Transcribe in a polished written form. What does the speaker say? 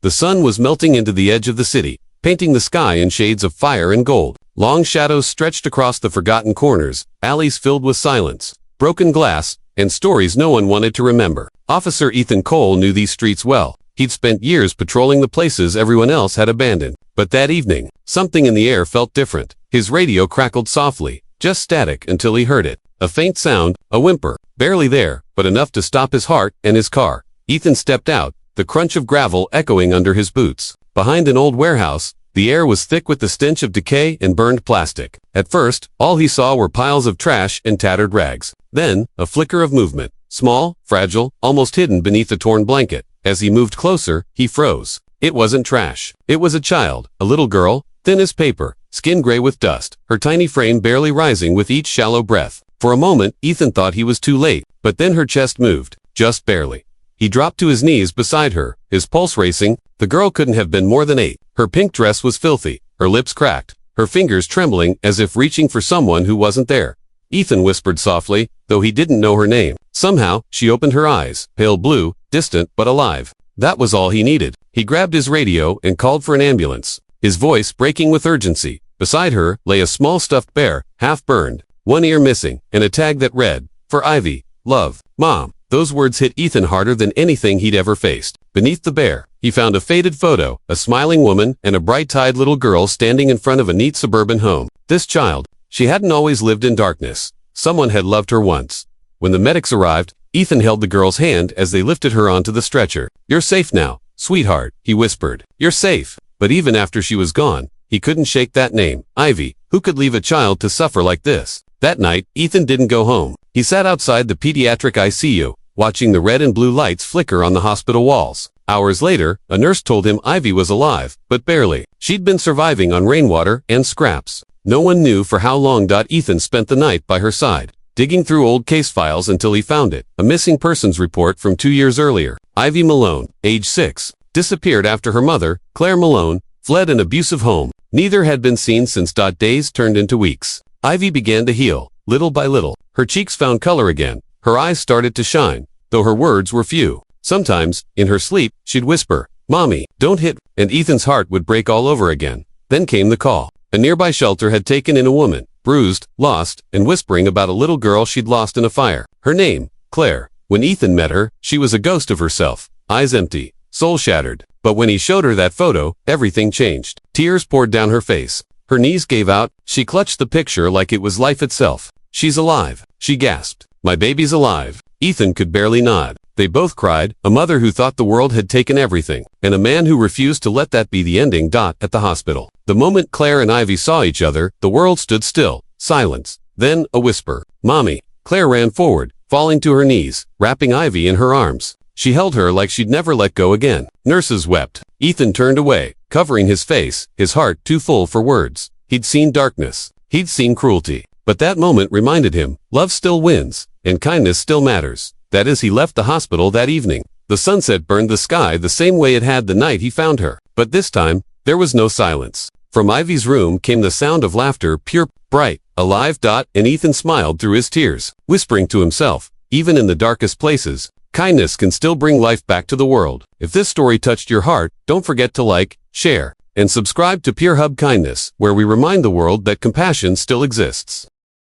The sun was melting into the edge of the city, painting the sky in shades of fire and gold. Long shadows stretched across the forgotten corners, alleys filled with silence, broken glass, and stories no one wanted to remember. Officer Ethan Cole knew these streets well. He'd spent years patrolling the places everyone else had abandoned. But that evening, something in the air felt different. His radio crackled softly, just static until he heard it. A faint sound, a whimper, barely there, but enough to stop his heart and his car. Ethan stepped out, the crunch of gravel echoing under his boots. Behind an old warehouse, the air was thick with the stench of decay and burned plastic. At first, all he saw were piles of trash and tattered rags. Then, a flicker of movement, small, fragile, almost hidden beneath a torn blanket. As he moved closer, he froze. It wasn't trash. It was a child, a little girl, thin as paper, skin gray with dust, her tiny frame barely rising with each shallow breath. For a moment, Ethan thought he was too late, but then her chest moved, just barely. He dropped to his knees beside her, his pulse racing. The girl couldn't have been more than 8. Her pink dress was filthy, her lips cracked, her fingers trembling as if reaching for someone who wasn't there. Ethan whispered softly, though he didn't know her name. Somehow, she opened her eyes, pale blue, distant but alive. That was all he needed. He grabbed his radio and called for an ambulance, his voice breaking with urgency. Beside her lay a small stuffed bear, half burned, one ear missing, and a tag that read, "For Ivy, love, Mom." Those words hit Ethan harder than anything he'd ever faced. Beneath the bear, he found a faded photo, a smiling woman and a bright-eyed little girl standing in front of a neat suburban home. This child, she hadn't always lived in darkness. Someone had loved her once. When the medics arrived, Ethan held the girl's hand as they lifted her onto the stretcher. "You're safe now, sweetheart," he whispered. "You're safe." But even after she was gone, he couldn't shake that name, Ivy. Who could leave a child to suffer like this? That night, Ethan didn't go home. He sat outside the pediatric ICU, watching the red and blue lights flicker on the hospital walls. Hours later, a nurse told him Ivy was alive, but barely. She'd been surviving on rainwater and scraps. No one knew for how long. Ethan spent the night by her side, digging through old case files until he found it. A missing persons report from 2 years earlier. Ivy Malone, age 6, disappeared after her mother, Claire Malone, fled an abusive home. Neither had been seen since. Days turned into weeks. Ivy began to heal, little by little. Her cheeks found color again. Her eyes started to shine, though her words were few. Sometimes, in her sleep, she'd whisper, "Mommy, don't hit," and Ethan's heart would break all over again. Then came the call. A nearby shelter had taken in a woman, bruised, lost, and whispering about a little girl she'd lost in a fire. Her name, Claire. When Ethan met her, she was a ghost of herself, eyes empty, soul shattered. But when he showed her that photo, everything changed. Tears poured down her face. Her knees gave out. She clutched the picture like it was life itself. "She's alive," she gasped. "My baby's alive." Ethan could barely nod. They both cried, a mother who thought the world had taken everything, and a man who refused to let that be the ending. At the hospital, the moment Claire and Ivy saw each other, the world stood still, silence. Then, a whisper, "Mommy." Claire ran forward, falling to her knees, wrapping Ivy in her arms. She held her like she'd never let go again. Nurses wept. Ethan turned away, covering his face, his heart too full for words. He'd seen darkness. He'd seen cruelty. But that moment reminded him, love still wins, and kindness still matters. That is, he left the hospital that evening. The sunset burned the sky the same way it had the night he found her. But this time, there was no silence. From Ivy's room came the sound of laughter, pure, bright, alive. And Ethan smiled through his tears, whispering to himself, even in the darkest places, kindness can still bring life back to the world. If this story touched your heart, don't forget to like, share, and subscribe to Pure Hub Kindness, where we remind the world that compassion still exists.